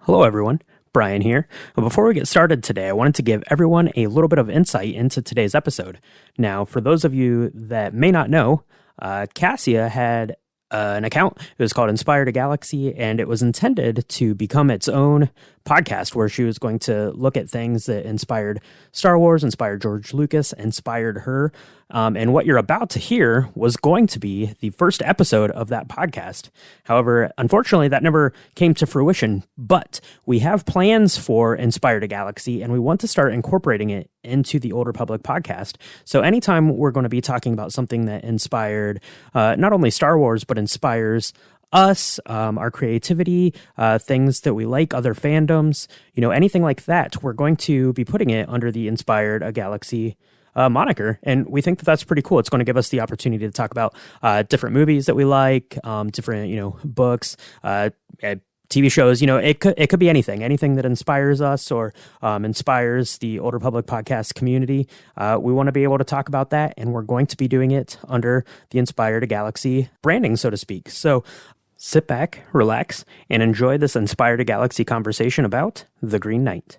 Hello, everyone. Brian here. Before we get started today, I wanted to give everyone a little bit of insight into today's episode. Now, for those of you that may not know, Cassia had an account. It was called Inspired a Galaxy, and it was intended to become its own podcast where she was going to look at things that inspired Star Wars, inspired George Lucas, inspired her. And what you're about to hear was going to be the first episode of that podcast. However, unfortunately, that never came to fruition, but we have plans for Inspired a Galaxy, and we want to start incorporating it into the Old Republic podcast. So anytime we're going to be talking about something that inspired not only Star Wars, but inspires us, our creativity, things that we like, other fandoms, anything like that, we're going to be putting it under the Inspired a Galaxy moniker. And we think that that's pretty cool. It's going to give us the opportunity to talk about different movies that we like, different, books, TV shows. It could be anything that inspires us or inspires the Old Republic podcast community. We want to be able to talk about that, and we're going to be doing it under the Inspired a Galaxy branding, so to speak. So sit back, relax, and enjoy this Inspired a Galaxy conversation about The Green Knight.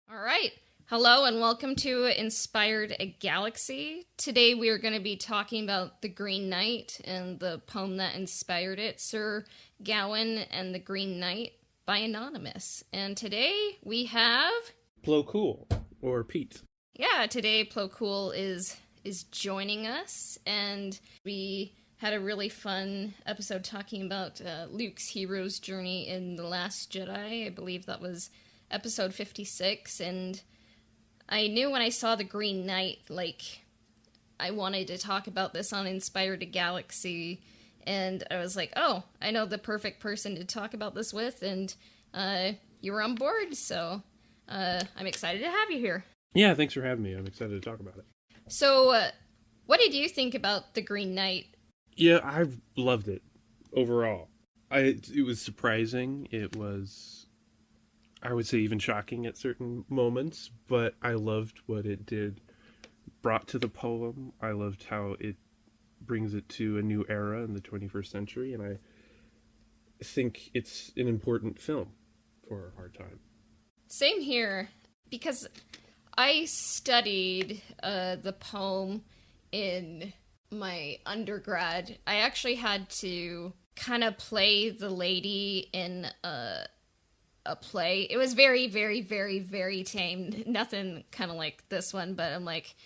All right. Hello and welcome to Inspired a Galaxy. Today we are going to be talking about The Green Knight and the poem that inspired it, Sir Gawain and the Green Knight by Anonymous. And today we have... Plo Kool, or Pete. Yeah, today Plo Kool is joining us, and we had a really fun episode talking about Luke's hero's journey in The Last Jedi. I believe that was episode 56, and I knew when I saw The Green Knight, I wanted to talk about this on Inspired a Galaxy, and I was like, oh, I know the perfect person to talk about this with, and you were on board, so I'm excited to have you here. Yeah, thanks for having me. I'm excited to talk about it. So, what did you think about The Green Knight? Yeah, I loved it, overall. It was surprising. It was, I would say, even shocking at certain moments, but I loved what it brought to the poem. I loved how it brings it to a new era in the 21st century, and I think it's an important film for our time. Same here, because I studied the poem in my undergrad. I actually had to kind of play the lady in a play. It was very, very, very, very tame. Nothing kind of like this one, but I'm like,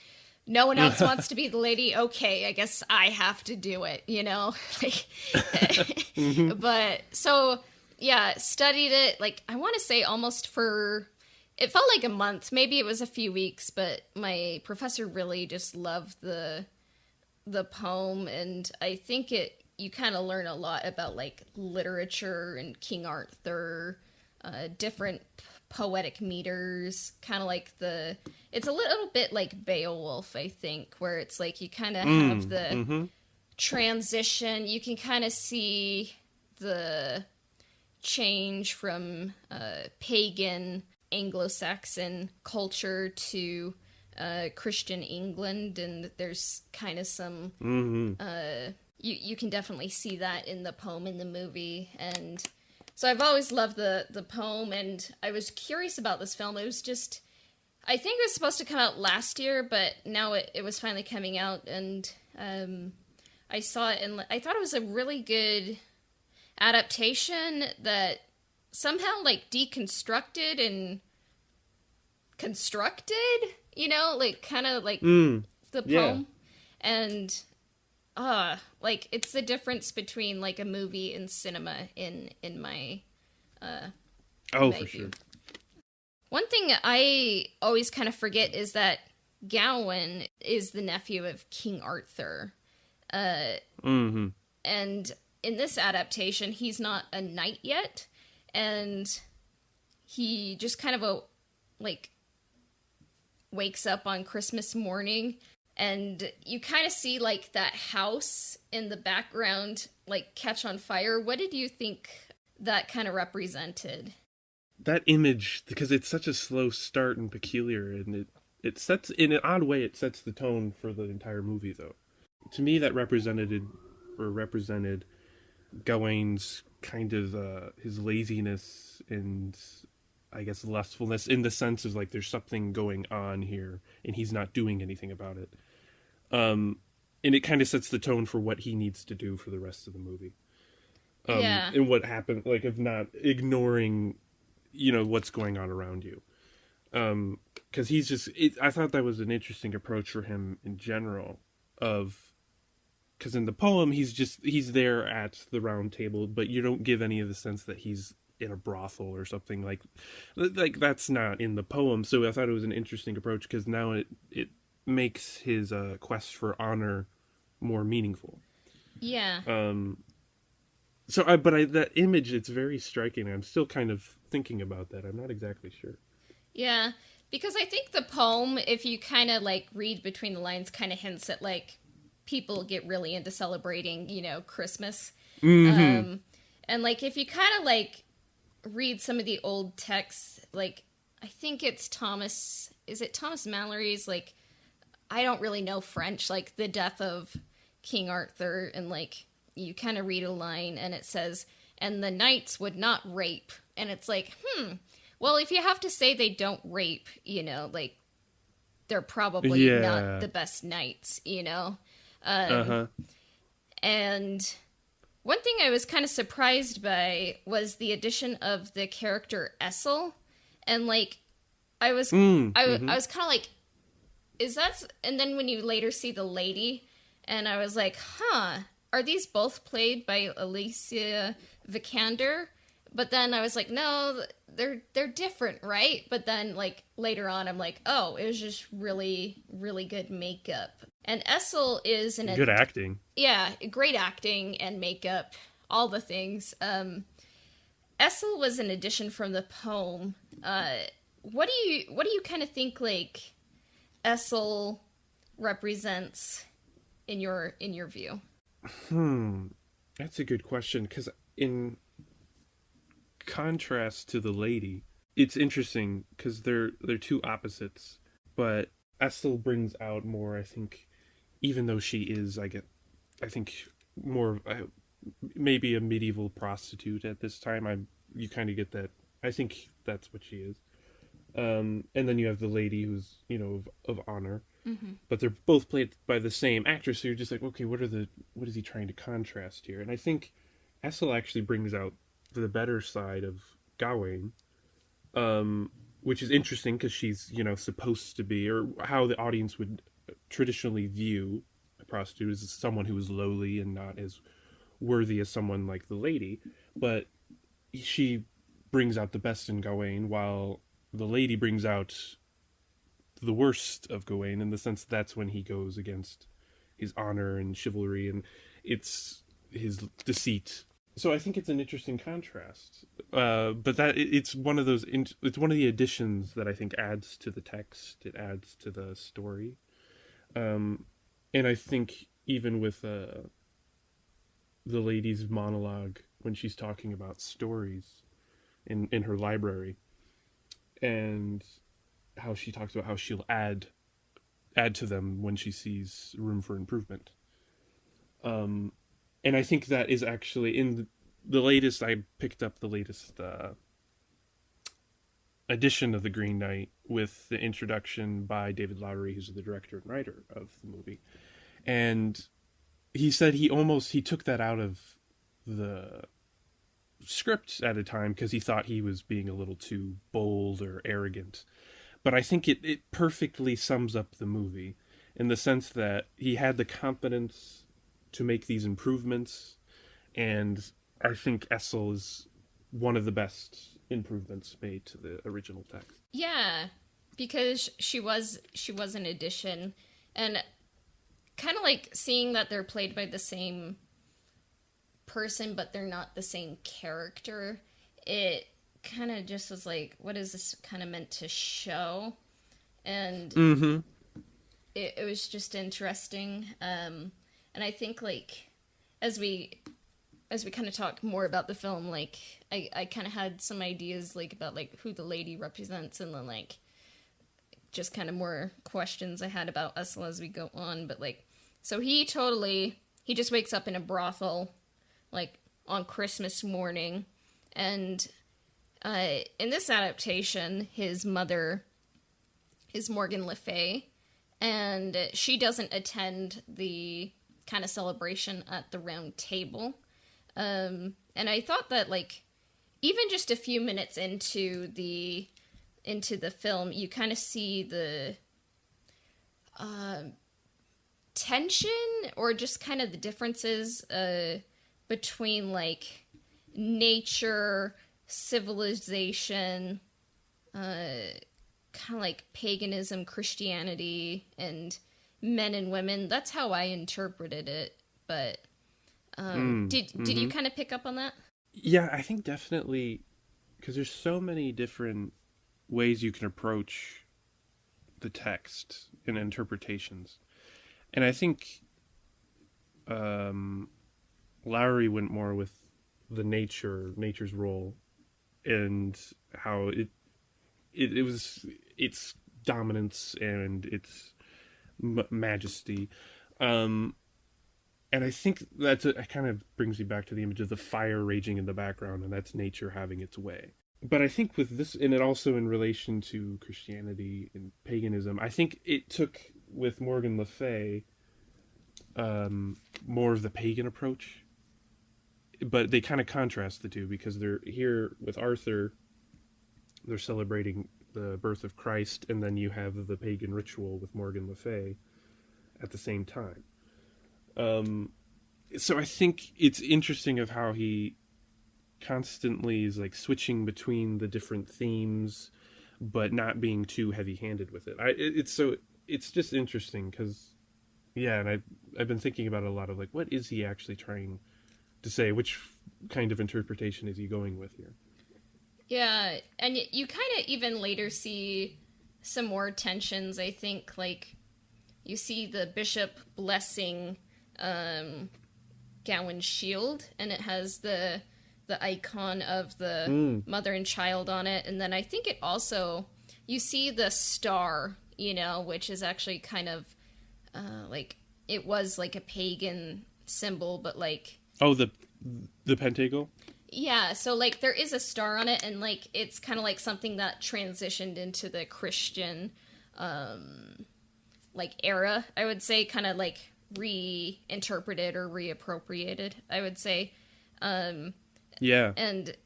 no one else wants to be the lady. Okay, I guess I have to do it, But so, yeah, studied it, I want to say almost it felt like a month. Maybe it was a few weeks, but my professor really just loved the poem, and I think you kind of learn a lot about literature and King Arthur, different poetic meters, kind of it's a little bit like Beowulf, I think, where it's you kind of have the transition. You can kind of see the change from pagan Anglo-Saxon culture to Christian England, and there's kind of some you can definitely see that in the poem in the movie. And so I've always loved the poem, and I was curious about this film. It was just, I think it was supposed to come out last year, but now it was finally coming out, and I saw it, and I thought it was a really good adaptation that somehow deconstructed and constructed, the poem. Yeah. And it's the difference between a movie and cinema in my For view. sure. One thing I always kind of forget is that Gawain is the nephew of King Arthur. And in this adaptation, he's not a knight yet, and he just kind of wakes up on Christmas morning, and you kind of see that house in the background catch on fire. What did you think that kind of represented? That image, because it's such a slow start and peculiar, and it sets, in an odd way, it sets the tone for the entire movie, though. To me, that represented Gawain's kind of his laziness and I guess lustfulness, in the sense of like there's something going on here and he's not doing anything about it. And it kind of sets the tone for what he needs to do for the rest of the movie. Yeah. And what happened, like, of not ignoring, what's going on around you. Because he's just, I thought that was an interesting approach for him in general. Because in the poem, he's there at the round table, but you don't give any of the sense that he's in a brothel or something like that's not in the poem. So I thought it was an interesting approach, because now it makes his quest for honor more meaningful. Yeah. That image, it's very striking. I'm still kind of thinking about that. I'm not exactly sure. Yeah, because I think the poem, if you kind of like read between the lines, kind of hints at like people get really into celebrating, Christmas. Mm-hmm. And like if you kind of like read some of the old texts, like I think it's Thomas Mallory's, like, I don't really know French, like the death of King Arthur, and like you kind of read a line and it says, and the knights would not rape, and it's like, well, if you have to say they don't rape, like they're probably not the best knights, And one thing I was kind of surprised by was the addition of the character Essel, and like I was kind of like, is that? And then when you later see the lady, and I was like, are these both played by Alicia Vikander? But then I was like, no, they're different, right? But then like later on, I'm like, oh, it was just really, really good makeup. And Essel is good acting. Yeah, great acting and makeup, all the things. Essel was an addition from the poem. What do you kind of think like Essel represents in your view? That's a good question, because in contrast to the lady, it's interesting because they're two opposites, but Essel brings out more, I think, even though she is, I think more maybe a medieval prostitute at this time. You kind of get that. I think that's what she is. And then you have the lady who's of honor, but they're both played by the same actress. So you're just like, okay, what is he trying to contrast here? And I think Essel actually brings out the better side of Gawain, which is interesting because she's supposed to be, or how the audience would traditionally view a prostitute, as someone who is lowly and not as worthy as someone like the lady. But she brings out the best in Gawain, while the lady brings out the worst of Gawain, in the sense that's when he goes against his honor and chivalry, and it's his deceit. So I think it's an interesting contrast. But it's one of those. It's one of the additions that I think adds to the text. It adds to the story. And I think even with the lady's monologue when she's talking about stories in her library, and how she talks about how she'll add to them when she sees room for improvement. And I think that is actually in the latest. I picked up the latest edition of The Green Knight with the introduction by David Lowery, who's the director and writer of the movie. And he said he took that out of the script at a time because he thought he was being a little too bold or arrogant. But I think it perfectly sums up the movie, in the sense that he had the confidence to make these improvements, and I think Essel is one of the best improvements made to the original text. Yeah, because she was an addition, and kind of like seeing that they're played by the same person, but they're not the same character. It kind of just was like, what is this kind of meant to show? And it was just interesting. And I think like as we kind of talk more about the film, like I kind of had some ideas like about like who the lady represents, and then like just kind of more questions I had about Essel as we go on. But like, so he just wakes up in a brothel, like on Christmas morning. And in this adaptation, his mother is Morgan Le Fay, and she doesn't attend the kind of celebration at the round table. And I thought that, like, even just a few minutes into the film, you kind of see the tension, or just kind of the differences between, like, nature, civilization, kind of like paganism, Christianity, and men and women. That's how I interpreted it. But did you kind of pick up on that? Yeah, I think definitely, because there's so many different ways you can approach the text and interpretations. And I think Lowry went more with the nature's role, and how it was its dominance and its majesty. And I think it kind of brings me back to the image of the fire raging in the background, and that's nature having its way. But I think with this, and it also in relation to Christianity and paganism, I think it took, with Morgan Le Fay, more of the pagan approach. But they kind of contrast the two, because they're here with Arthur, they're celebrating the birth of Christ, and then you have the pagan ritual with Morgan Le Fay at the same time. So I think it's interesting of how he constantly is like switching between the different themes, but not being too heavy-handed with it. It's just interesting, because, yeah, and I've been thinking about it a lot, of like, what is he actually trying to say? Which kind of interpretation is he going with here? Yeah, and you kind of even later see some more tensions, I think. Like, you see the bishop blessing Gawain's shield, and it has the icon of the mother and child on it. And then I think it also, you see the star, which is actually kind of like, it was like a pagan symbol, but like... Oh, the pentacle? Yeah, so, like, there is a star on it, and, like, it's kind of like something that transitioned into the Christian, like, era, I would say, kind of, like, reinterpreted or reappropriated, I would say. Yeah. And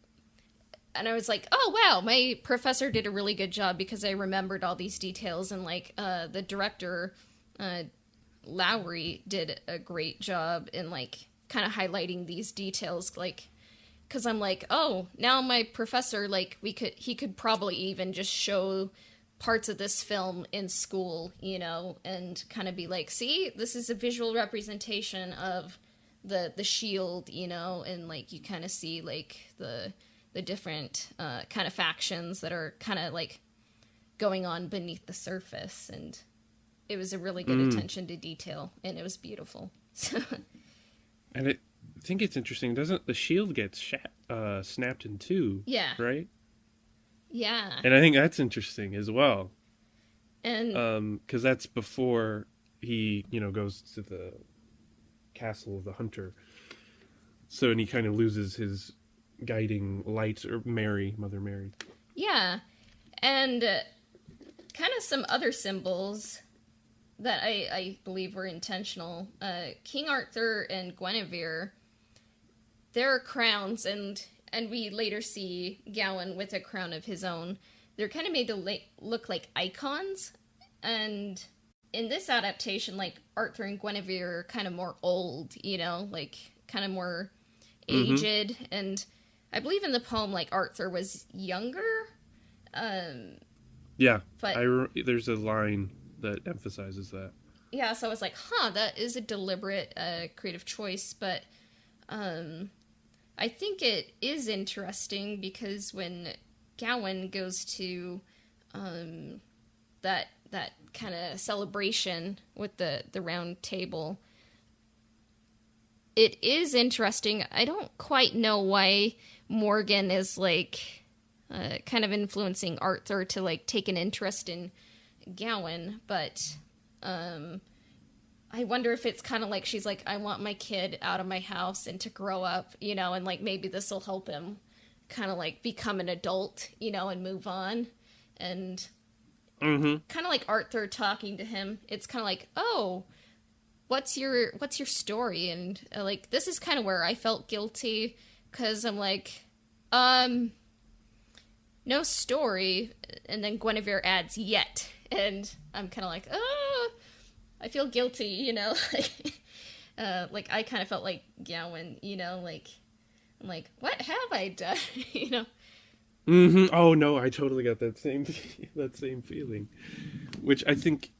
I was like, oh, wow, my professor did a really good job, because I remembered all these details, and, like, the director, Lowry, did a great job in, like, kind of highlighting these details, like... Because I'm like, oh, now my professor, like, he could probably even just show parts of this film in school, and kind of be like, see, this is a visual representation of the shield, and, like, you kind of see, like, the different kind of factions that are kind of, like, going on beneath the surface. And it was a really good attention to detail, and it was beautiful. And I think it's interesting, doesn't the shield get snapped in two? Yeah. Right? Yeah. And I think that's interesting as well. And because that's before he, goes to the castle of the hunter. So, and he kind of loses his guiding light, or Mother Mary. Yeah. And kind of some other symbols that I believe were intentional. King Arthur and Guinevere, their crowns, and we later see Gawain with a crown of his own, they're kind of made to look like icons. And in this adaptation, like, Arthur and Guinevere are kind of more old, like, kind of more aged. And I believe in the poem, like, Arthur was younger. Yeah, but there's a line that emphasizes that. Yeah, so I was like, that is a deliberate creative choice. But I think it is interesting, because when Gawain goes to that kind of celebration with the round table, it is interesting. I don't quite know why Morgan is, like, kind of influencing Arthur to, like, take an interest in Gawain, but I wonder if it's kind of like she's like, I want my kid out of my house and to grow up, you know, and like maybe this will help him kind of like become an adult, you know, and move on. And kind of like Arthur talking to him, it's kind of like, oh, what's your story? And like, this is kind of where I felt guilty, because I'm like, no story. And then Guinevere adds yet, and I'm kind of like, oh, I feel guilty, you know. Like I kind of felt like Gowan, you know, like I'm like, what have I done? You know. Oh no, I totally got that same feeling, which I think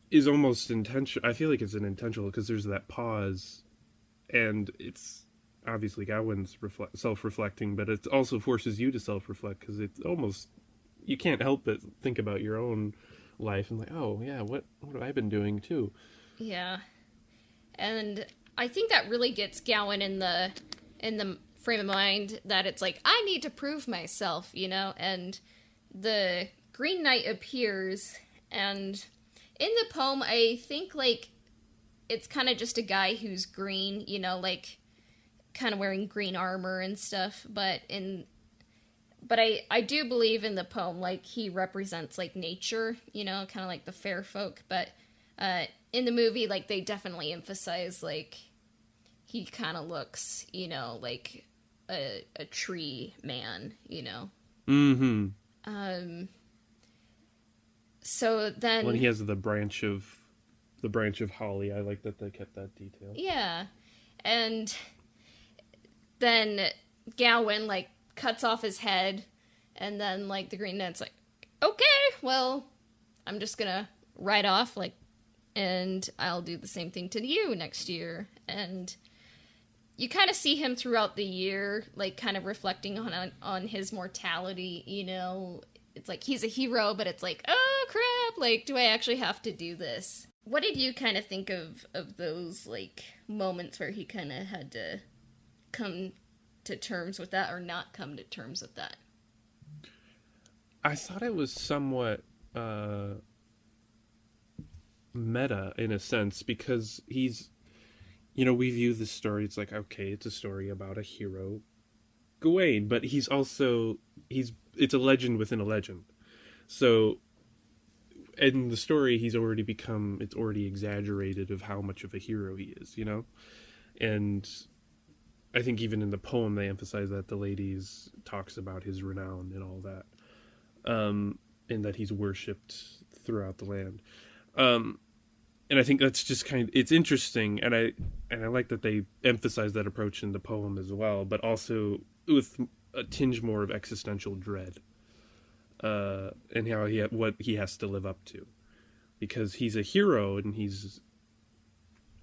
is almost intentional. I feel like it's an intentional, because there's that pause, and it's obviously Gowan's self-reflecting, but it also forces you to self-reflect, because it's almost, you can't help but think about your own life and like, oh yeah, what have I been doing too? Yeah, and I think that really gets Gowan in the frame of mind that it's like, I need to prove myself, you know. And the Green Knight appears, and in the poem, I think like it's kind of just a guy who's green, you know, like kind of wearing green armor and stuff, but I do believe in the poem, like, he represents, like, nature, you know, kind of like the fair folk, but in the movie, like, they definitely emphasize, like, he kind of looks, you know, like a tree man, you know. So then... When he has the branch of holly, I like that they kept that detail. Yeah, and then Gowan, like, cuts off his head, and then, like, the Green Knight's like, okay, well, I'm just gonna ride off, like, and I'll do the same thing to you next year. And you kind of see him throughout the year, like, kind of reflecting on his mortality, you know. It's like, he's a hero, but it's like, oh, crap, like, do I actually have to do this? What did you kind of think of those, like, moments where he kind of had to come to terms with that, or not come to terms with that? I thought it was somewhat meta in a sense, because he's, you know, we view this story, it's like, okay, it's a story about a hero, Gawain, but it's a legend within a legend. So in the story, it's already exaggerated of how much of a hero he is, you know? And I think even in the poem, they emphasize that the ladies talks about his renown and all that. And that he's worshipped throughout the land. And I think that's just it's interesting. And I like that they emphasize that approach in the poem as well, but also with a tinge more of existential dread. And how what he has to live up to. Because he's a hero and he's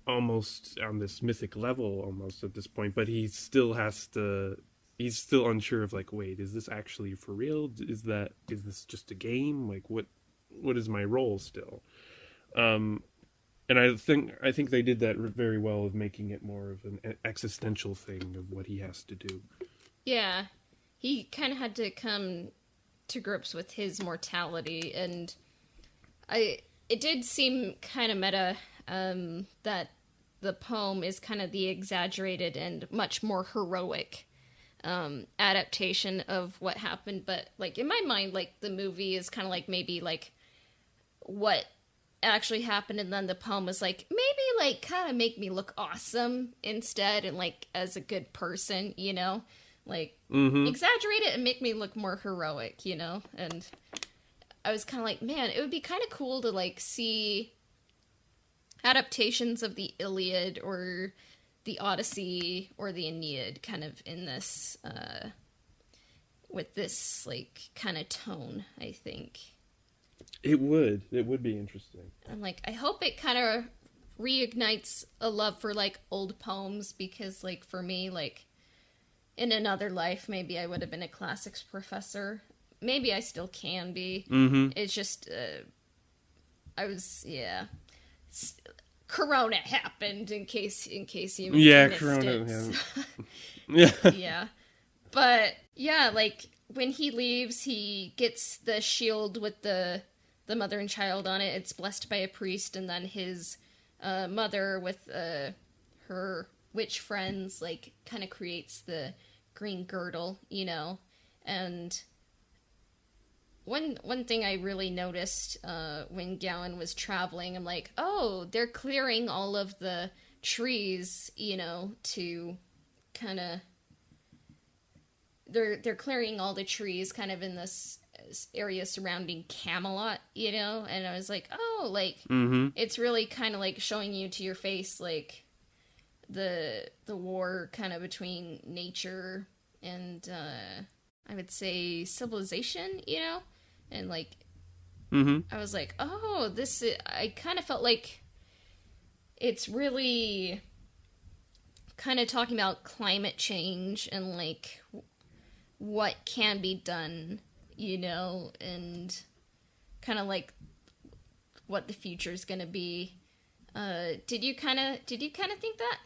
almost on this mythic level almost at this point, but he's still unsure of, like, wait, is this actually for real? Is this just a game? Like, what is my role still? And I think they did that very well of making it more of an existential thing of what he has to do. Yeah. He kind of had to come to grips with his mortality, and it did seem kind of meta, that the poem is kind of the exaggerated and much more heroic adaptation of what happened. But, like, in my mind, like, the movie is kind of like maybe, like, what actually happened, and then the poem was like, maybe, like, kind of make me look awesome instead, and, like, as a good person, you know? Like, exaggerate it and make me look more heroic, you know? And I was kind of like, man, it would be kind of cool to, like, see adaptations of the Iliad or the Odyssey or the Aeneid kind of in this, with this, like, kind of tone, I think. It would be interesting. I'm like, I hope it kind of reignites a love for, like, old poems, because, like, for me, like, in another life, maybe I would have been a classics professor. Maybe I still can be. It's just, Corona happened, in case you missed Corona. Yeah. Yeah. But, yeah, like, when he leaves, he gets the shield with the mother and child on it. It's blessed by a priest, and then his mother with her witch friends, like, kind of creates the green girdle, you know. And one thing I really noticed when Gowan was traveling, I'm like, oh, they're clearing all of the trees, you know, to kind of they're clearing all the trees kind of in this area surrounding Camelot, you know, and I was like, oh, like it's really kind of like showing you to your face like the war kind of between nature and I would say civilization, you know, and like I was like, oh, I kind of felt like it's really kind of talking about climate change and like what can be done, you know, and kind of like what the future is going to be. Did you kind of think that?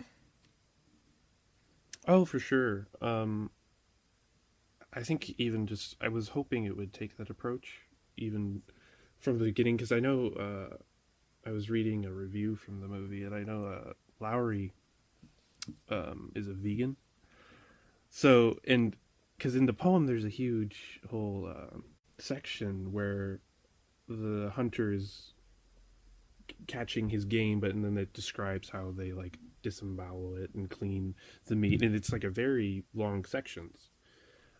Oh, for sure. I think even just I was hoping it would take that approach even from the beginning, because I know I was reading a review from the movie, and I know Lowry is a vegan. So, and because in the poem there's a huge whole section where the hunter is catching his game, but and then it describes how they like disembowel it and clean the meat, and it's like a very long sections,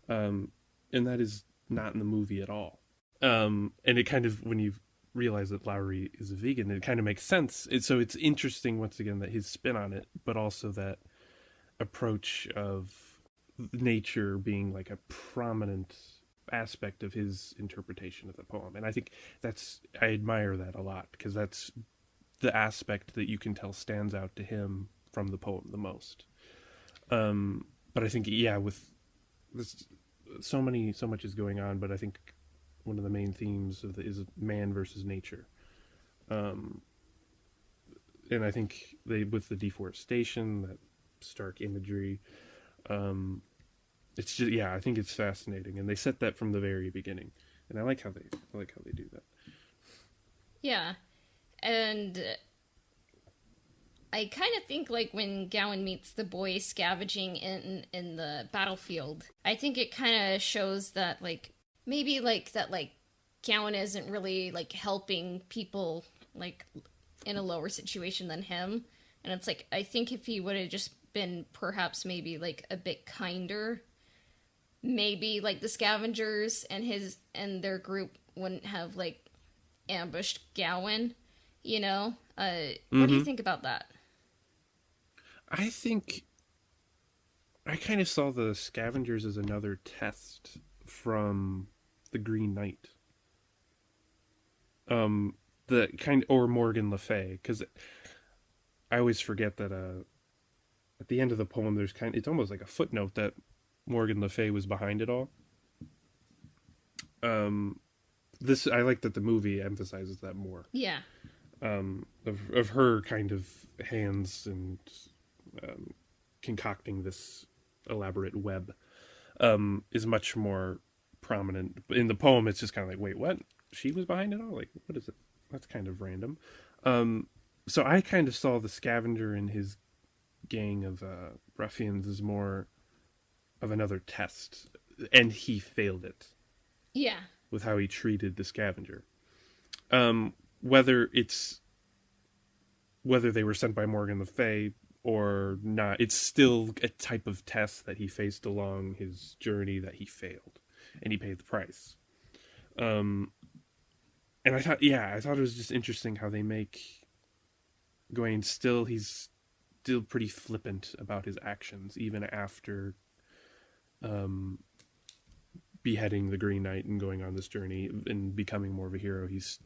and that is not in the movie at all. And it kind of, when you realize that Lowry is a vegan, it kind of makes sense. So it's interesting once again that his spin on it, but also that approach of nature being like a prominent aspect of his interpretation of the poem. And I think I admire that a lot, because that's the aspect that you can tell stands out to him from the poem the most. But I think, yeah, with this, so much is going on, but I think one of the main themes is man versus nature. And I think with the deforestation, that stark imagery, it's just, yeah, I think it's fascinating, and they set that from the very beginning, and I like how they do that. Yeah, and I kind of think like when Gowan meets the boy scavenging in the battlefield, I think it kind of shows that like maybe like that like Gowan isn't really like helping people like in a lower situation than him, and it's like I think if he would have just been perhaps maybe like a bit kinder, maybe like the scavengers and their group wouldn't have like ambushed Gowan, you know. What do you think about that? I think I kind of saw the scavengers as another test from the Green Knight, the kind, or Morgan Le Fay, because I always forget that at the end of the poem there's it's almost like a footnote that Morgan Le Fay was behind it all. This, I like that the movie emphasizes that more. Yeah. Of her kind of hands and concocting this elaborate web is much more prominent. In the poem, it's just kind of like, wait, what? She was behind it all? Like, what is it? That's kind of random. So I kind of saw the scavenger and his gang of ruffians as more of another test, and he failed it. Yeah. With how he treated the scavenger. Whether they were sent by Morgan Le Fay or not, it's still a type of test that he faced along his journey that he failed, and he paid the price. And I thought it was just interesting how they make Gawain he's still pretty flippant about his actions, even after beheading the Green Knight and going on this journey and becoming more of a hero. He's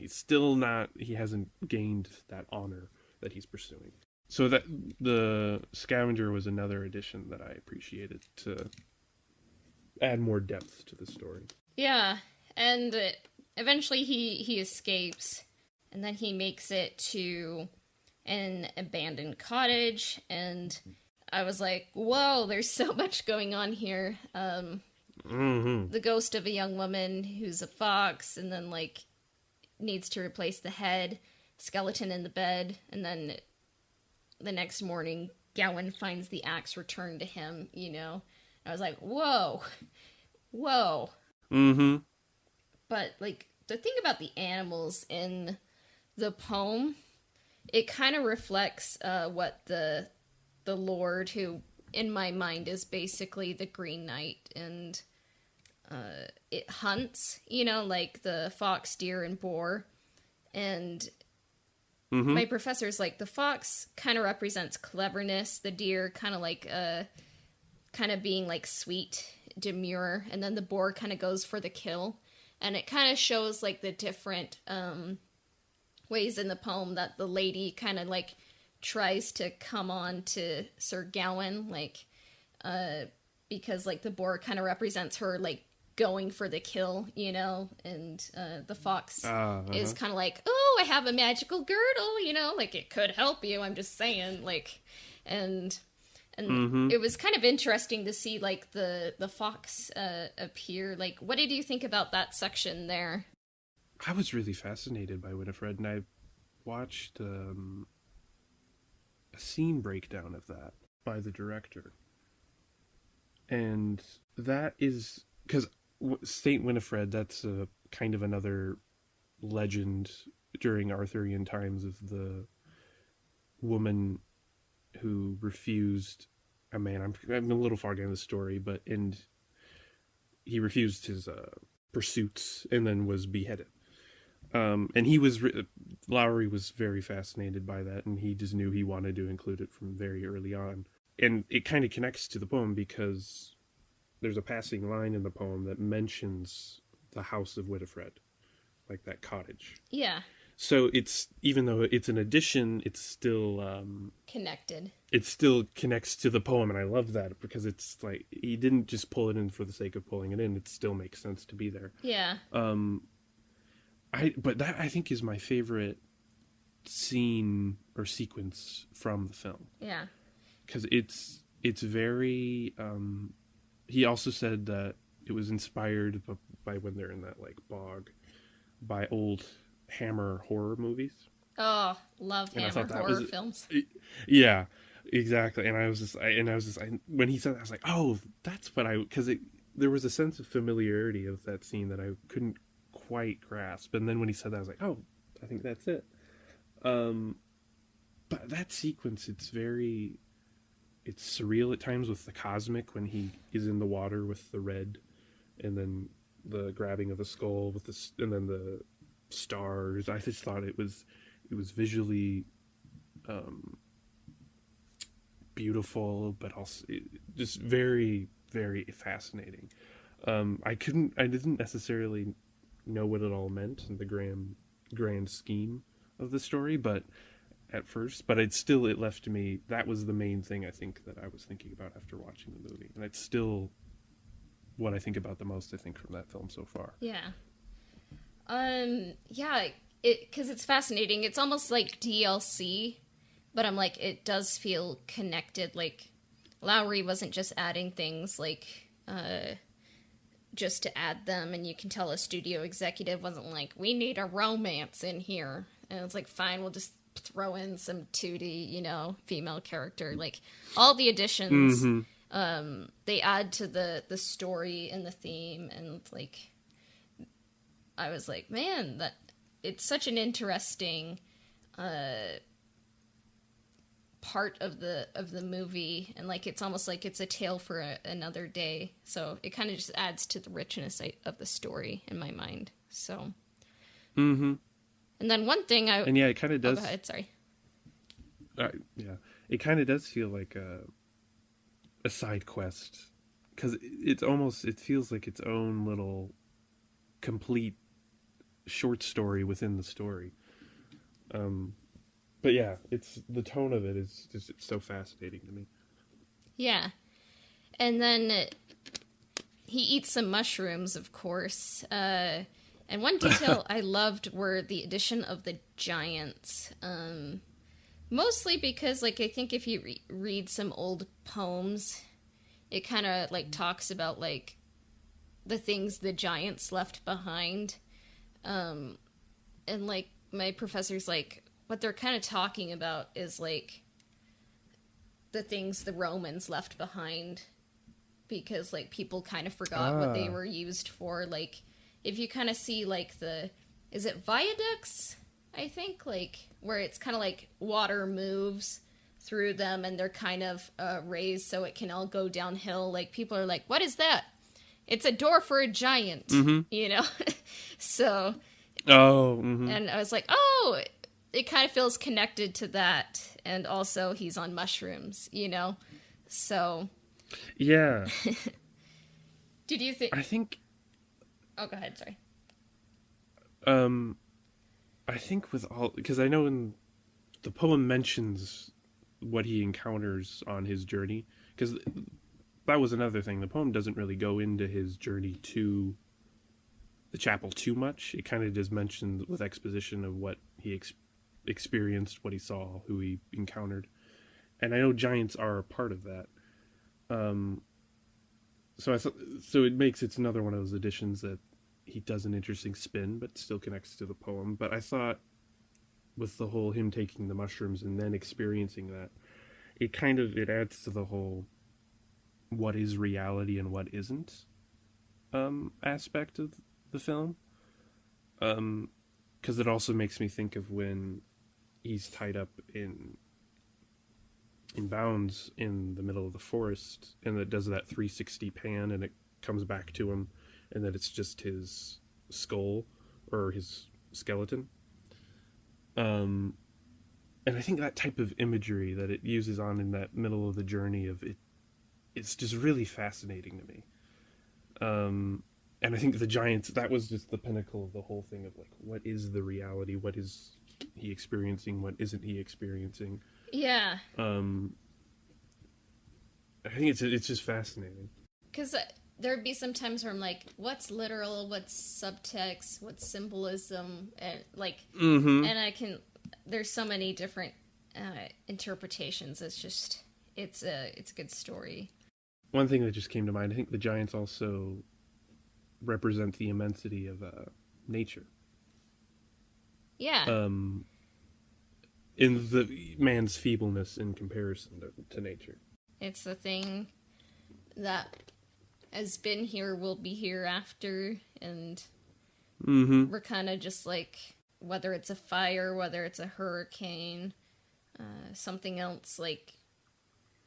still not, he hasn't gained that honor that he's pursuing. So that the scavenger was another addition that I appreciated to add more depth to the story. Yeah, and eventually he escapes, and then he makes it to an abandoned cottage, and I was like, whoa, there's so much going on here. The ghost of a young woman who's a fox, and then like needs to replace the head. skeleton in the bed, and then the next morning, Gowan finds the axe returned to him, you know. I was like, whoa. Mm-hmm. But, like, the thing about the animals in the poem, it kind of reflects what the Lord, who in my mind is basically the Green Knight, and it hunts, you know, like the fox, deer, and boar. And my professor's like, the fox kind of represents cleverness, the deer kind of like kind of being like sweet, demure, and then the boar kind of goes for the kill. And it kind of shows like the different ways in the poem that the lady kind of like tries to come on to Sir Gawain, like because like the boar kind of represents her like going for the kill, you know, and the fox is kind of like, oh, I have a magical girdle, you know, like it could help you, I'm just saying, like, and it was kind of interesting to see like the fox appear. Like, what did you think about that section there? I was really fascinated by Winifred, and I watched a scene breakdown of that by the director. And that is, because Saint Winifred, that's a kind of another legend during Arthurian times of the woman who refused I'm a little far down the story, but he refused his pursuits and then was beheaded. And Lowry was very fascinated by that, and he just knew he wanted to include it from very early on. And it kind of connects to the poem because there's a passing line in the poem that mentions the house of Winifred, like that cottage. Yeah. So it's, even though it's an addition, it's still connected. It still connects to the poem, and I love that because it's like he didn't just pull it in for the sake of pulling it in. It still makes sense to be there. Yeah. But that I think is my favorite scene or sequence from the film. Yeah. Because it's very. He also said that it was inspired by when they're in that like bog, by old Hammer horror movies. Oh, love Hammer horror films. Yeah, exactly. And I was just when he said that, I was like, oh, that's what because there was a sense of familiarity of that scene that I couldn't quite grasp. And then when he said that, I was like, oh, I think that's it. But that sequence, it's surreal at times with the cosmic when he is in the water with the red, and then the grabbing of the skull with and then the stars. I just thought it was visually beautiful, but also just very, very fascinating. I didn't necessarily know what it all meant in the grand scheme of the story, but at first, but it left me, that was the main thing I think that I was thinking about after watching the movie, and it's still what I think about the most, I think, from that film so far. Yeah. Yeah, because it's fascinating. It's almost like DLC, but I'm like, it does feel connected. Like, Lowry wasn't just adding things, like, just to add them, and you can tell a studio executive wasn't like, we need a romance in here. And it's like, fine, we'll just throw in some 2D, female character. Like, all the additions, they add to the story and the theme, and, like, I was like, man, that it's such an interesting part of the movie, and like it's almost like it's a tale for another day. So it kind of just adds to the richness of the story in my mind. So, and then one thing it kind of does. Oh, go ahead, sorry. Yeah, it kind of does feel like a side quest, because it feels like its own little complete short story within the story. But yeah, it's the tone of it is just, it's so fascinating to me. Yeah. And then he eats some mushrooms, of course. And one detail I loved were the addition of the giants. Mostly because, like, I think if you read some old poems, it kind of, like, talks about, like, the things the giants left behind. And, like, my professor's like, what they're kind of talking about is like the things the Romans left behind, because like people kind of forgot what they were used for. Like if you kind of see like is it viaducts? I think like where it's kind of like water moves through them and they're kind of raised so it can all go downhill. Like people are like, what is that? It's a door for a giant, you know? So, and I was like, oh, it kind of feels connected to that. And also he's on mushrooms, you know? So. Yeah. Did you think? I think. Oh, go ahead. Sorry. I think with all, because I know in the poem mentions what he encounters on his journey, because that was another thing. The poem doesn't really go into his journey to the chapel too much. It kind of just mentions with exposition of what he experienced, what he saw, who he encountered. And I know giants are a part of that. So it makes it's another one of those additions that he does an interesting spin, but still connects to the poem. But I thought with the whole him taking the mushrooms and then experiencing that, it adds to the whole what is reality and what isn't aspect of the film. Because it also makes me think of when he's tied up in bounds in the middle of the forest, and it does that 360 pan, and it comes back to him, and that it's just his skull or his skeleton. And I think that type of imagery that it uses on in that middle of the journey of it, it's just really fascinating to me. And I think the giants, that was just the pinnacle of the whole thing of like, what is the reality? What is he experiencing? What isn't he experiencing? Yeah. I think it's just fascinating. Because there'd be some times where I'm like, what's literal? What's subtext? What's symbolism? And like, and there's so many different interpretations. It's a good story. One thing that just came to mind, I think the giants also represent the immensity of nature. Yeah. In the man's feebleness in comparison to nature. It's the thing that has been here will be hereafter, and we're kind of just like, whether it's a fire, whether it's a hurricane, something else, like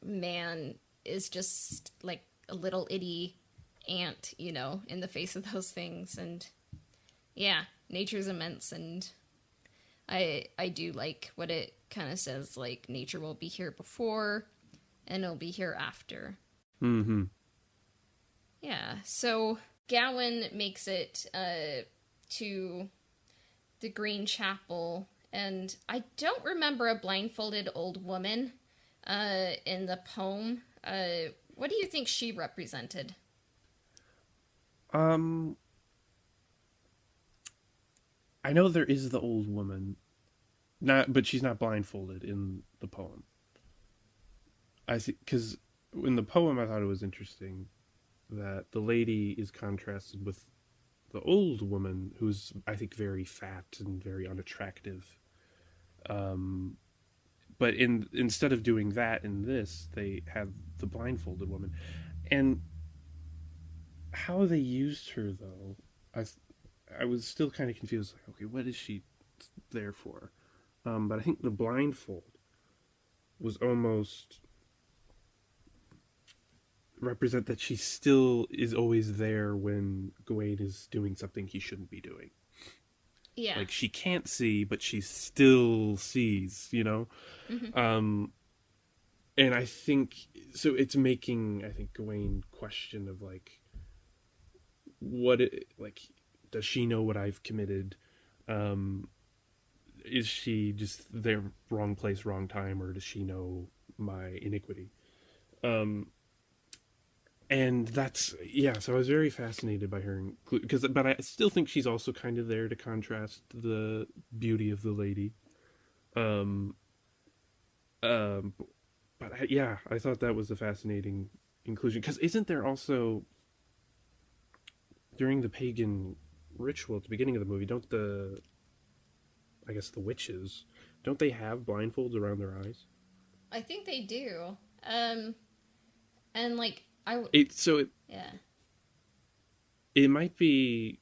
man is just like a little itty ant, you know, in the face of those things. And yeah, nature's immense, and I do like what it kind of says, like nature will be here before and it'll be here after. Yeah, so Gawain makes it to the Green Chapel, and I don't remember a blindfolded old woman in the poem. What do you think she represented? I know there is the old woman, but she's not blindfolded in the poem. I see, because in the poem I thought it was interesting that the lady is contrasted with the old woman, who's I think very fat and very unattractive. But instead of doing that in this, they have the blindfolded woman, and how they used her though, I was still kind of confused. Like, okay, what is she there for? But I think the blindfold was almost represent that she still is always there when Gawain is doing something he shouldn't be doing. Yeah. Like, she can't see, but she still sees, you know? And I think, so it's making, I think, Gawain question of, like, does she know what I've committed? Is she just there, wrong place, wrong time, or does she know my iniquity? And that's, yeah, so I was very fascinated by her, but I still think she's also kind of there to contrast the beauty of the lady. But I thought that was a fascinating inclusion, because isn't there also, during the pagan ritual at the beginning of the movie, don't the witches Don't they have blindfolds around their eyes? I think they do. And like yeah. It might be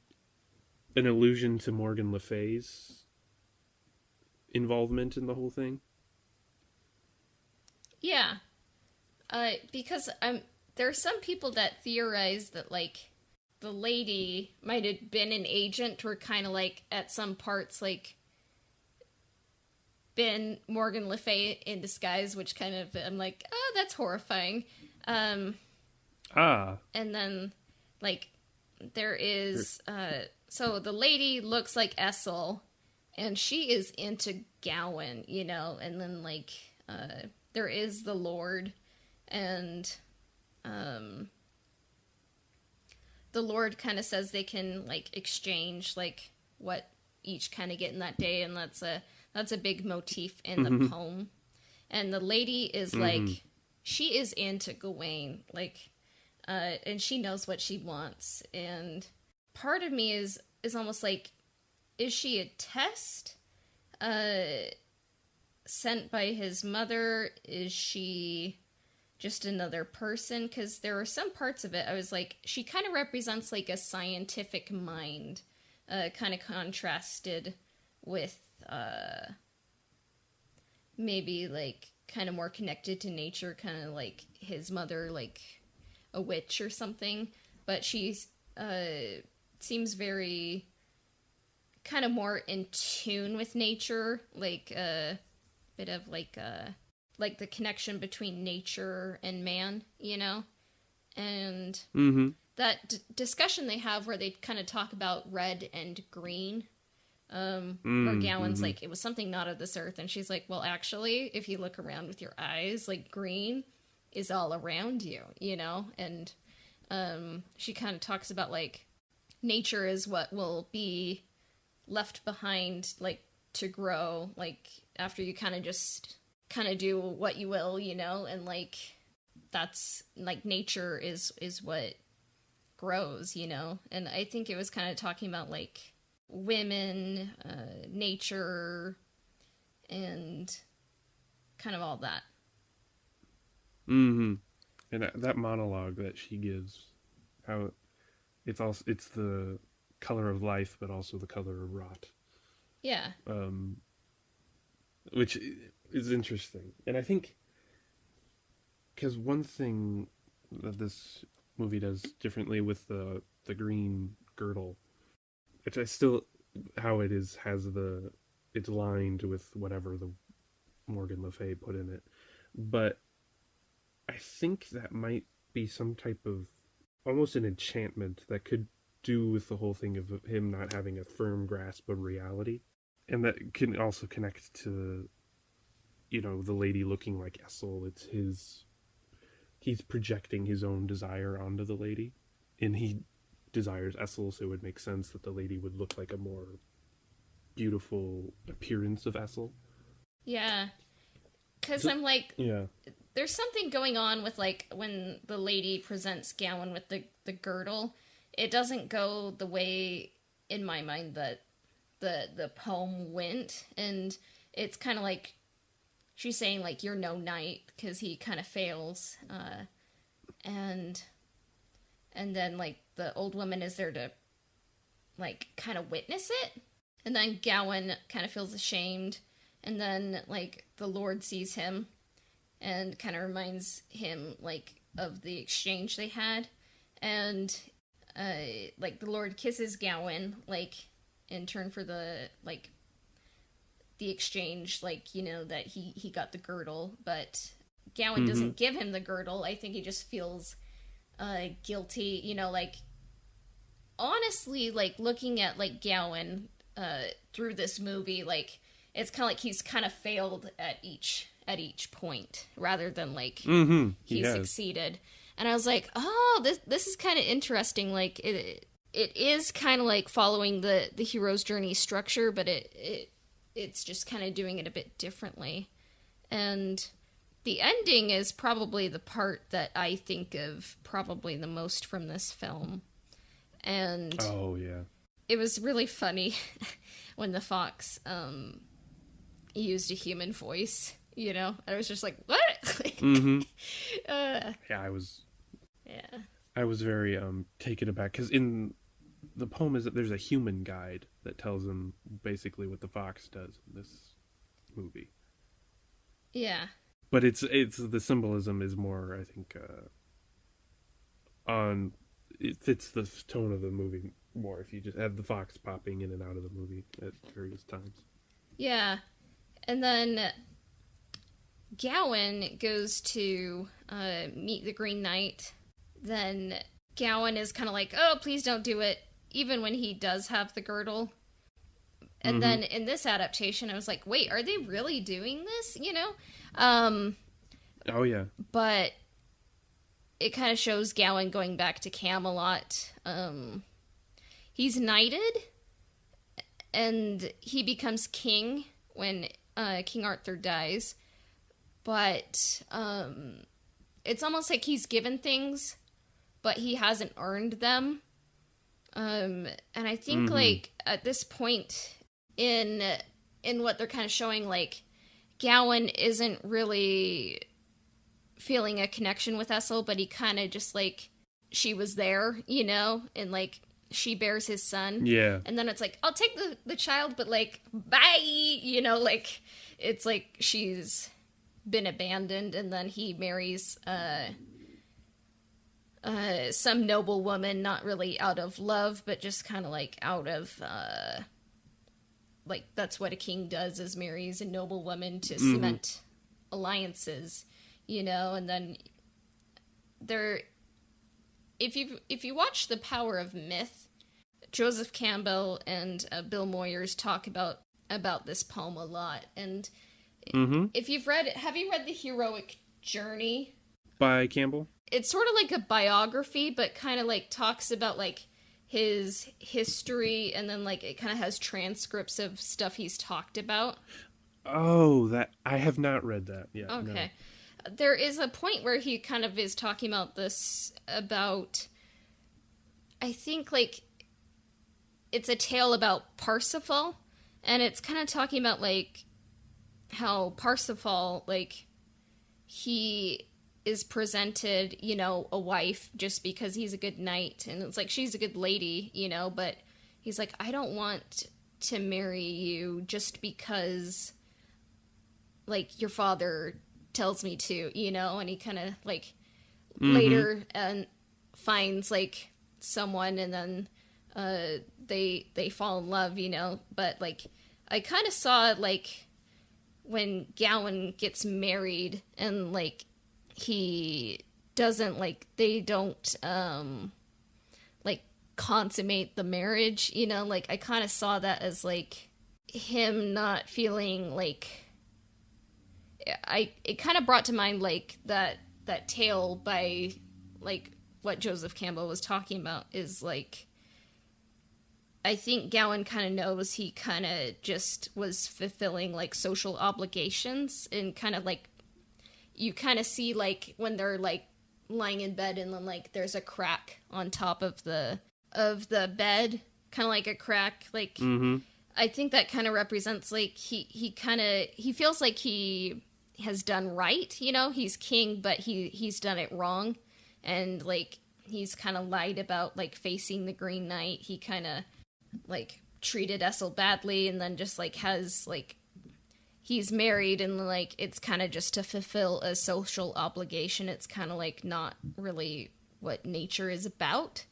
an allusion to Morgan Le Fay's involvement in the whole thing. Yeah. Because there are some people that theorize that like the lady might have been an agent or kind of like at some parts like been Morgan Le Fay in disguise, which kind of I'm like, oh, that's horrifying. And then like there is so the lady looks like Essel and she is into Gowan, you know, and then like there is the Lord and the Lord kind of says they can like exchange like what each kind of get in that day, and that's a big motif in the poem. And the lady is like, she is into Gawain, like, and she knows what she wants. And part of me is almost like, is she a test sent by his mother? Is she just another person? Because there were some parts of it I was like, she kind of represents like a scientific mind, kind of contrasted with maybe like kind of more connected to nature, kind of like his mother, like a witch or something. But she's seems very kind of more in tune with nature, like a bit of like the connection between nature and man, you know? And that discussion they have where they kind of talk about red and green, where Gowan's like, it was something not of this earth. And she's like, well, actually, if you look around with your eyes, like green is all around you, you know? And she kind of talks about like nature is what will be left behind, like to grow, like after you kind of just kind of do what you will, you know? And like that's like nature is what grows, you know? And I think it was kind of talking about like women, nature, and kind of all that. And that monologue that she gives, how it's the color of life, but also the color of rot. Yeah. Which is interesting. And I think, because one thing that this movie does differently with the green girdle, which I still, how it is, it's lined with whatever the Morgan Le Fay put in it. But I think that might be some type of, almost an enchantment that could do with the whole thing of him not having a firm grasp of reality. And that can also connect to, you know, the lady looking like Essel. He's projecting his own desire onto the lady. And he desires Essel, so it would make sense that the lady would look like a more beautiful appearance of Essel. Yeah. Because I'm like, yeah, there's something going on with like when the lady presents Gowan with the girdle, it doesn't go the way in my mind that the poem went, and it's kind of like she's saying like, you're no knight, because he kind of fails, and then like the old woman is there to like kind of witness it, and then Gowan kind of feels ashamed, and then like the Lord sees him and kind of reminds him like of the exchange they had, and like the Lord kisses Gowan like in turn for the like the exchange, like, you know, that he got the girdle, but Gowan doesn't give him the girdle. I think he just feels guilty, you know, like honestly, like looking at like Gowan through this movie, like it's kind of like he's kind of failed at each point rather than like he succeeded. And I was like, oh, this is kind of interesting. Like it is kind of like following the hero's journey structure, but it's just kind of doing it a bit differently. And the ending is probably the part that I think of probably the most from this film. And oh yeah, it was really funny when the fox he used a human voice, you know? I was just like, what? Mm-hmm. uh, Yeah, yeah. I was very taken aback because in the poem is that there's a human guide that tells him basically what the fox does in this movie. Yeah. But it's the symbolism is more, I think, on it fits the tone of the movie more if you just have the fox popping in and out of the movie at various times. Yeah. And then Gawain goes to meet the Green Knight. Then Gawain is kind of like, oh, please don't do it, even when he does have the girdle. And then in this adaptation, I was like, wait, are they really doing this? You know? Oh, yeah. But it kind of shows Gawain going back to Camelot. He's knighted, and he becomes king when King Arthur dies. But it's almost like he's given things, but he hasn't earned them. And I think, like, at this point in what they're kind of showing, like, Gawain isn't really feeling a connection with Essel, but he kind of just, like, she was there, you know, and, like, she bears his son. Yeah. And then it's like, I'll take the child, but, like, bye, you know, like, it's like she's been abandoned, and then he marries some noble woman, not really out of love, but just kind of, like, out of, like, that's what a king does, is marries a noble woman to cement alliances, you know. And then if you watch The Power of Myth, Joseph Campbell and Bill Moyers talk about this poem a lot. And if you've read it, have you read The Heroic Journey by Campbell? It's sort of like a biography, but kind of like talks about like his history, and then like it kind of has transcripts of stuff he's talked about. Oh, that I have not read that yet. Okay. No. There is a point where he kind of is talking about this, about, I think, like, it's a tale about Parsifal, and it's kind of talking about, like, how Parsifal, like, he is presented, you know, a wife just because he's a good knight, and it's like, she's a good lady, you know, but he's like, I don't want to marry you just because, like, your father tells me to, you know. And he kind of like later finds like someone, and then they fall in love, you know. But like I kind of saw it like when Gawain gets married, and like he doesn't, like, they don't like consummate the marriage, you know. Like I kind of saw that as like him not feeling like, it kind of brought to mind like that tale by like what Joseph Campbell was talking about, is like, I think Gawain kind of knows he kind of just was fulfilling like social obligations, and kind of like, you kind of see like when they're like lying in bed, and then like there's a crack on top of the bed, kind of like a crack, like I think that kind of represents like he feels like he has done right, you know. He's king, but he's done it wrong, and like he's kind of lied about like facing the Green Knight. He kind of like treated Essel badly, and then just like has like, he's married, and like it's kind of just to fulfill a social obligation. It's kind of like not really what nature is about.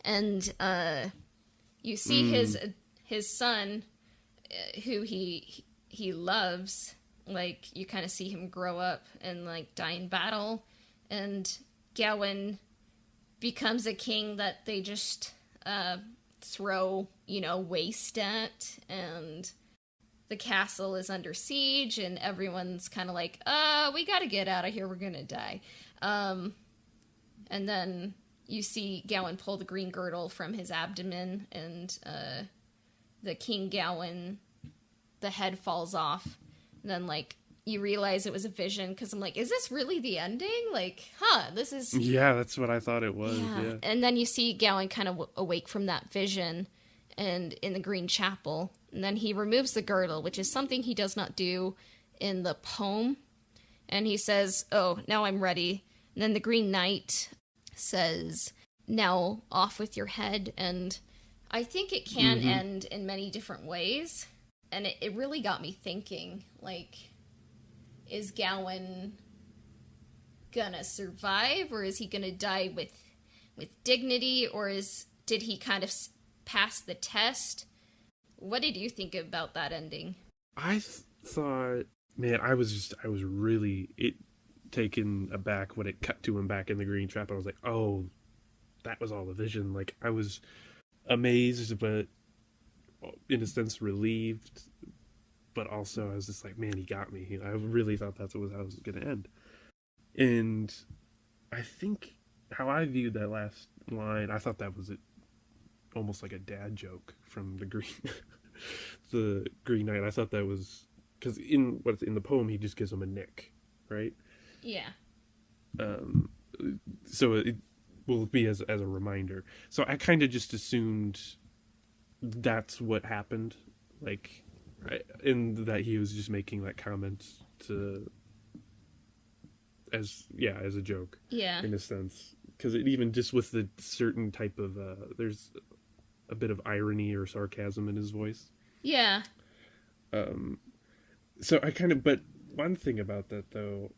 And you see his son, who he loves, like you kind of see him grow up and like die in battle, and Gawain becomes a king that they just throw, you know, waste at, and the castle is under siege, and everyone's kind of like, we gotta get out of here, we're gonna die. And then you see Gawain pull the green girdle from his abdomen, and the King Gawain, the head falls off. And then, like, you realize it was a vision, because I'm like, is this really the ending? Like, this is... Yeah, that's what I thought it was, yeah. And then you see Gawain kind of awake from that vision, and in the Green Chapel, And then he removes the girdle, which is something he does not do in the poem. And he says, "Oh, now I'm ready." And then the Green Knight says, "Now off with your head." And I think it can end in many different ways. And it really got me thinking, like, is Gawain gonna survive, or is he gonna die with dignity, or did he kind of pass the test? What did you think about that ending? I thought, man, I was really taken aback when it cut to him back in the green trap. I was like, oh, that was all a vision. Like, I was amazed, but in a sense relieved, but also I was just like, man, he got me. I really thought that's how it was going to end. And I think how I viewed that last line, I thought that was almost like a dad joke from the Green Knight. I thought that was because in the poem he just gives him a nick, right? Yeah. So it will be as a reminder. So I kind of just assumed that's what happened, like, in that he was just making that comment as a joke, in a sense, because it even just with the certain type of there's a bit of irony or sarcasm in his voice. Yeah. So but one thing about that though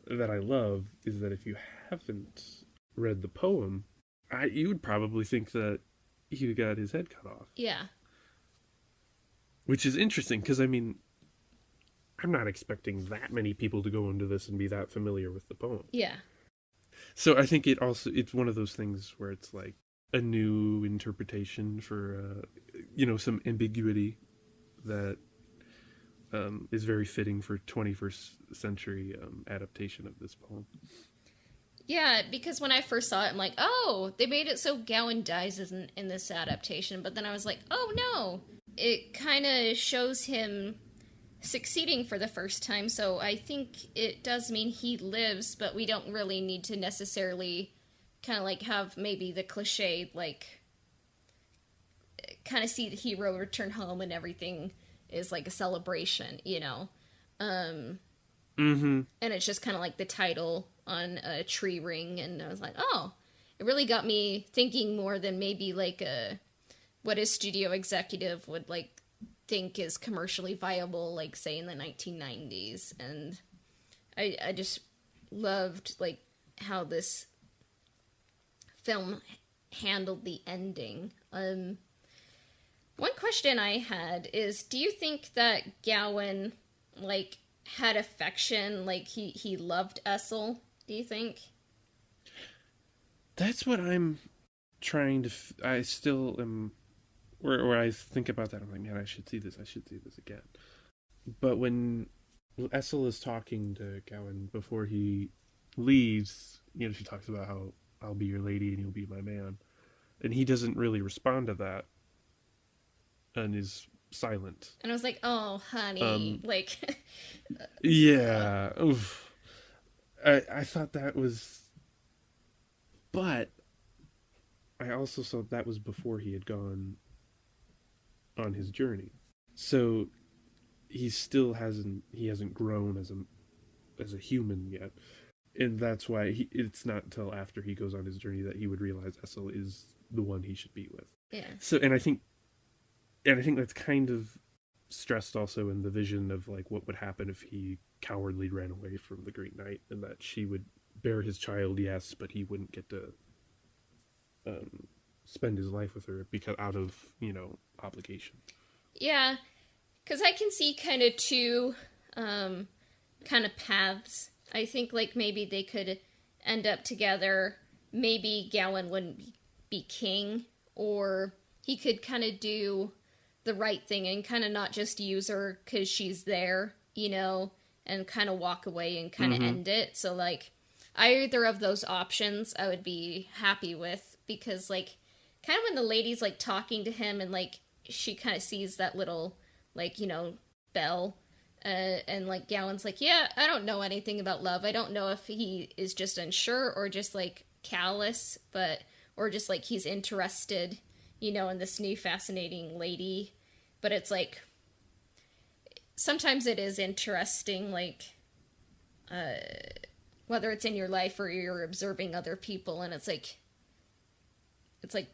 that I love is that if you haven't read the poem, you would probably think that he got his head cut off. Yeah. Which is interesting, because, I mean, I'm not expecting that many people to go into this and be that familiar with the poem. Yeah. So I think it's one of those things where it's like a new interpretation for, some ambiguity that is very fitting for 21st century adaptation of this poem. Yeah, because when I first saw it, I'm like, oh, they made it so Gawain dies in this adaptation. But then I was like, oh, no. It kind of shows him succeeding for the first time. So I think it does mean he lives, but we don't really need to necessarily kind of like have maybe the cliche, like, kind of see the hero return home and everything is like a celebration, you know? And it's just kind of like the title on a tree ring, and I was like, oh, it really got me thinking more than maybe like what a studio executive would like think is commercially viable, like say in the 1990s. And I just loved like how this film handled the ending. One question I had is, do you think that Gawain like had affection, like he loved Essel? Do you think? That's what I'm trying to. I still am. Where I think about that, I'm like, man, I should see this again. But when Essel is talking to Gawain before he leaves, she talks about how I'll be your lady and you'll be my man, and he doesn't really respond to that, and is silent. And I was like, oh, honey, like. Yeah. Oof. I thought that was, but I also saw that was before he had gone on his journey, so he still hasn't grown as a human yet, and that's why it's not until after he goes on his journey that he would realize Essel is the one he should be with. Yeah. So, and I think that's kind of stressed also in the vision of like what would happen if he cowardly ran away from the Green Knight, and that she would bear his child, yes, but he wouldn't get to spend his life with her because out of obligation. Yeah, because I can see kind of two kind of paths. I think like maybe they could end up together. Maybe Gawain wouldn't be king, or he could kind of do the right thing and kind of not just use her because she's there, and kind of walk away and kind of end it. So like either of those options I would be happy with, because like kind of when the lady's like talking to him and like she kind of sees that little like bell, and like Gawain's like, yeah, I don't know anything about love. I don't know if he is just unsure or just like callous, or just like he's interested in this new fascinating lady. but it's like sometimes it is interesting, like whether it's in your life or you're observing other people, and it's like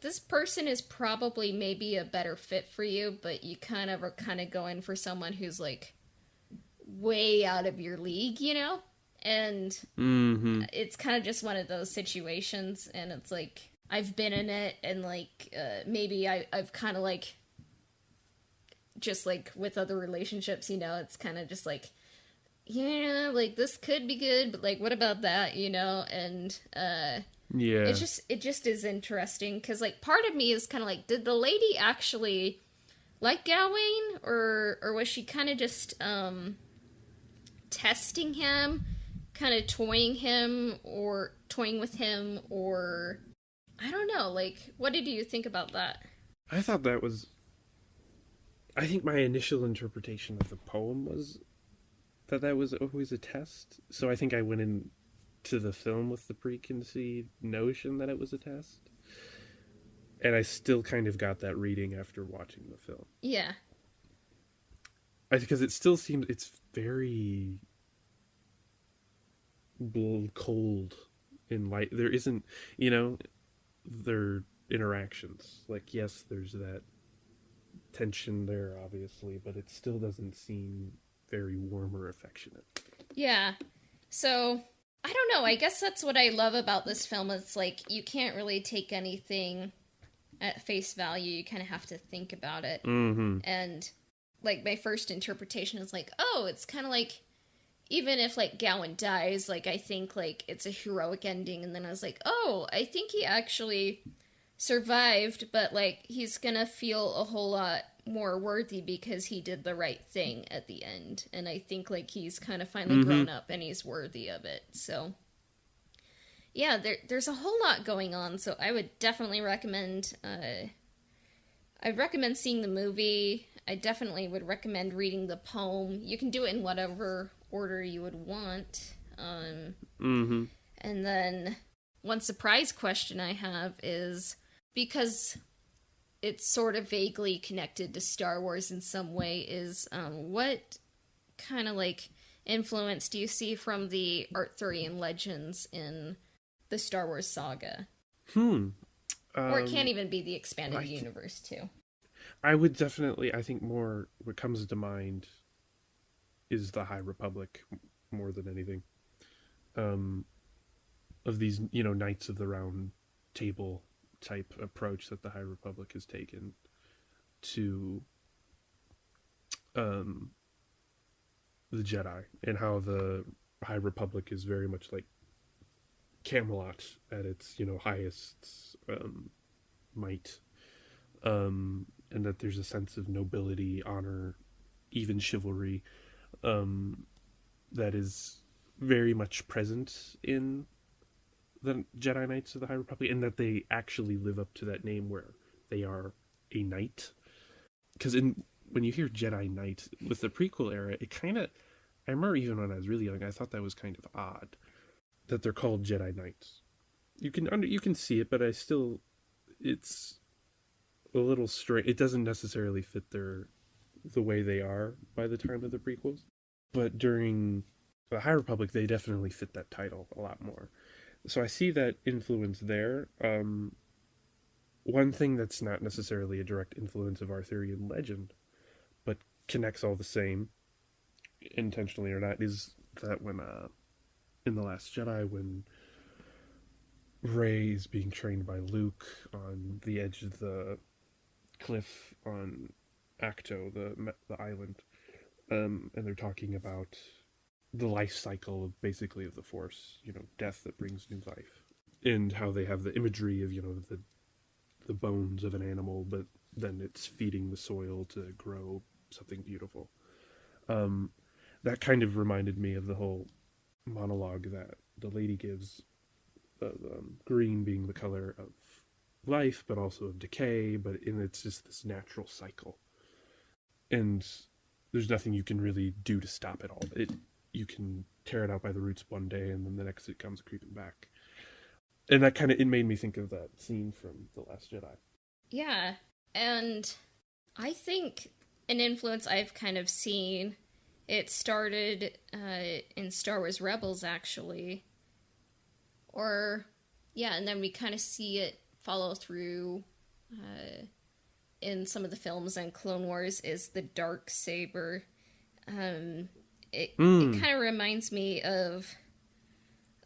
this person is probably maybe a better fit for you, but you kind of are kind of going for someone who's like way out of your league, you know? And it's kind of just one of those situations, and it's like I've been in it, and like maybe I've kind of like just like with other relationships, you know, it's kind of just like, yeah, like this could be good, but like what about that, you know? And yeah, it just is interesting because like part of me is kind of like, did the lady actually like Gawain, or was she kind of just testing him, kind of toying with him, or I don't know, like what did you think about that? I thought that was. I think my initial interpretation of the poem was that was always a test. So I think I went into the film with the preconceived notion that it was a test. And I still kind of got that reading after watching the film. Yeah. Because it still seems it's very cold in light. There isn't, you know, their interactions. Like, yes, there's that tension there, obviously, but it still doesn't seem very warm or affectionate. Yeah. So, I don't know. I guess that's what I love about this film. It's like, you can't really take anything at face value. You kind of have to think about it. Mm-hmm. And, like, my first interpretation is like, oh, it's kind of like, even if, like, Gawain dies, like, I think, like, it's a heroic ending. And then I was like, oh, I think he actually survived, but like he's gonna feel a whole lot more worthy because he did the right thing at the end, and I think like he's kind of finally grown up and he's worthy of it. So yeah, there's a whole lot going on, so I would definitely recommend I'd recommend seeing the movie. I definitely would recommend reading the poem. You can do it in whatever order you would want. And then one surprise question I have is, because it's sort of vaguely connected to Star Wars in some way, is what kind of like influence do you see from the Arthurian legends in the Star Wars saga? Or it can't even be the expanded universe too. I would definitely, I think more what comes to mind is the High Republic more than anything. Of these, you know, Knights of the Round Table type approach that the High Republic has taken to the Jedi, and how the High Republic is very much like Camelot at its, you know, highest might, and that there's a sense of nobility, honor, even chivalry, that is very much present in the Jedi Knights of the High Republic, and that they actually live up to that name where they are a knight. Because when you hear Jedi Knight with the prequel era, it kind of, I remember even when I was really young, I thought that was kind of odd that they're called Jedi Knights. You can see it, but it's a little strange. It doesn't necessarily fit the way they are by the time of the prequels. But during the High Republic, they definitely fit that title a lot more. So I see that influence there. One thing that's not necessarily a direct influence of Arthurian legend, but connects all the same, intentionally or not, is that when in The Last Jedi, when Rey is being trained by Luke on the edge of the cliff on Acto, the island, and they're talking about the life cycle of basically of the Force, you know, death that brings new life, and how they have the imagery of, you know, the bones of an animal, but then it's feeding the soil to grow something beautiful. That kind of reminded me of the whole monologue that the lady gives, green being the color of life, but also of decay, and it's just this natural cycle. And there's nothing you can really do to stop it all. You can tear it out by the roots one day, and then the next it comes creeping back. And that it made me think of that scene from The Last Jedi. Yeah, and I think an influence I've kind of seen. It started in Star Wars Rebels, actually. And then we kind of see it follow through in some of the films, and Clone Wars is the Dark Saber. It kind of reminds me of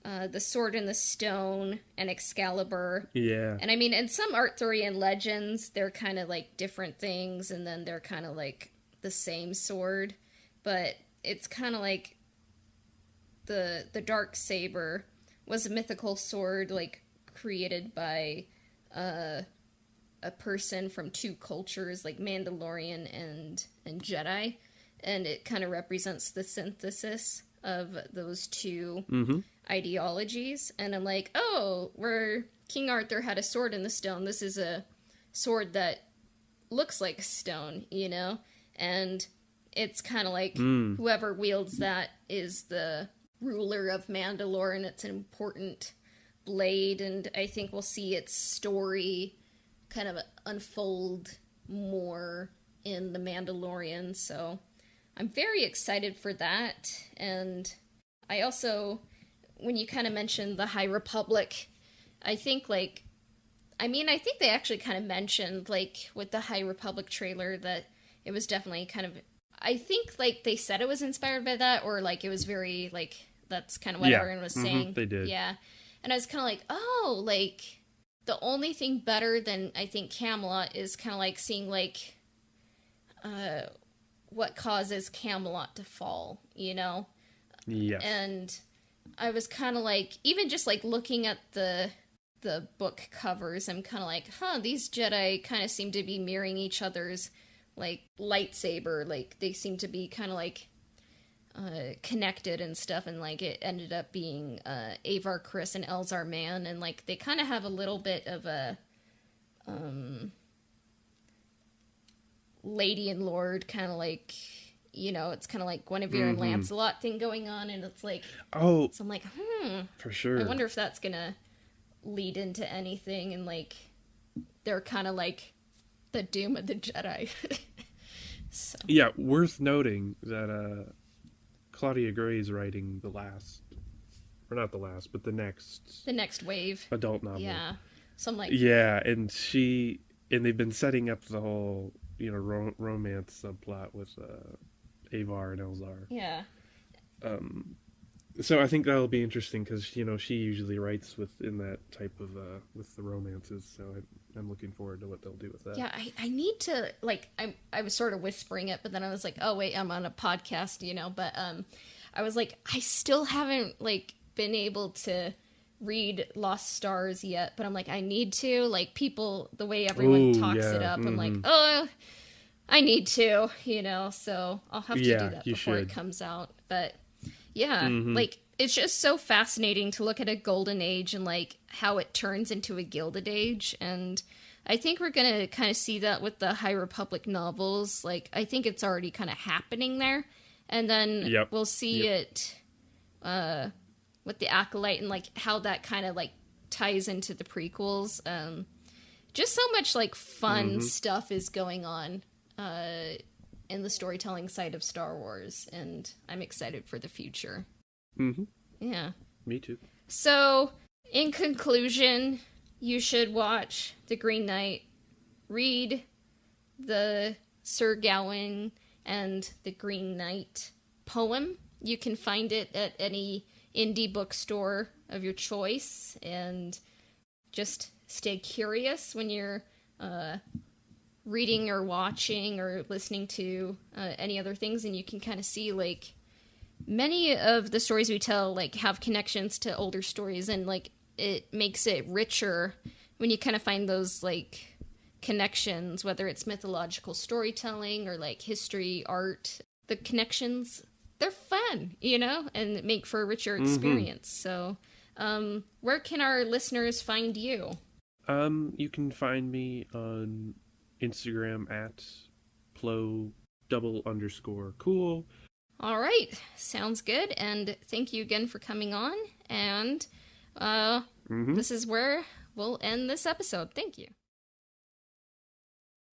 the Sword in the Stone and Excalibur. Yeah. And I mean, in some Arthurian legends, they're kind of like different things, and then they're kind of like the same sword. But it's kind of like the Dark Saber was a mythical sword, like, created by a person from two cultures, like Mandalorian and Jedi. And it kind of represents the synthesis of those two ideologies. And I'm like, oh, where King Arthur had a sword in the stone, this is a sword that looks like stone, you know? And it's kind of like whoever wields that is the ruler of Mandalore, and it's an important blade, and I think we'll see its story kind of unfold more in The Mandalorian, so I'm very excited for that. And I also, when you kind of mentioned the High Republic, I think they actually kind of mentioned, like, with the High Republic trailer, that it was definitely kind of, I think, like, they said it was inspired by that, or, like, it was very, like, that's kind of what everyone was saying. They did. Yeah. And I was kind of like, oh, like, the only thing better than, I think, Camelot is kind of like seeing, like, what causes Camelot to fall, you know? Yes. And I was kind of like, even just, like, looking at the book covers, I'm kind of like, these Jedi kind of seem to be mirroring each other's, like, lightsaber. Like, they seem to be kind of, like, connected and stuff, and, like, it ended up being Avar Kriss and Elzar Mann, and, like, they kind of have a little bit of a Lady and Lord kind of, like, you know, it's kind of like Guinevere and Lancelot thing going on, and it's like, so I'm like, for sure, I wonder if that's gonna lead into anything, and, like, they're kind of like the doom of the Jedi. So. Yeah, worth noting that Claudia Gray's writing the next wave adult novel. Yeah, so I'm like, yeah, and they've been setting up the whole, you know, romance subplot with Avar and Elzar. Yeah. So I think that'll be interesting because, you know, she usually writes in that type of with the romances. So I'm looking forward to what they'll do with that. Yeah, I need to, like, I was sort of whispering it, but then I was like, oh wait, I'm on a podcast, you know. But I was like, I still haven't, like, been able to read Lost Stars yet, but I'm like, I need to, like, people, the way everyone talks it up, I'm like, oh, I need to, you know. So I'll have to do that before it comes out. But yeah, like, it's just so fascinating to look at a golden age and, like, how it turns into a gilded age. And I think we're going to kind of see that with the High Republic novels. Like, I think it's already kind of happening there. And then we'll see it with the Acolyte and, like, how that kind of, like, ties into the prequels. Just so much, like, fun stuff is going on in the storytelling side of Star Wars, and I'm excited for the future. Yeah. Me too. So, in conclusion, you should watch The Green Knight, read the Sir Gawain and the Green Knight poem. You can find it at any indie bookstore of your choice, and just stay curious when you're reading or watching or listening to any other things, and you can kind of see, like, many of the stories we tell, like, have connections to older stories, and, like, it makes it richer when you kind of find those, like, connections, whether it's mythological storytelling or, like, history, art. The connections, they're fun, you know, and make for a richer experience. So where can our listeners find you? You can find me on Instagram at plo__cool. All right, sounds good, and thank you again for coming on, and this is where we'll end this episode. Thank you.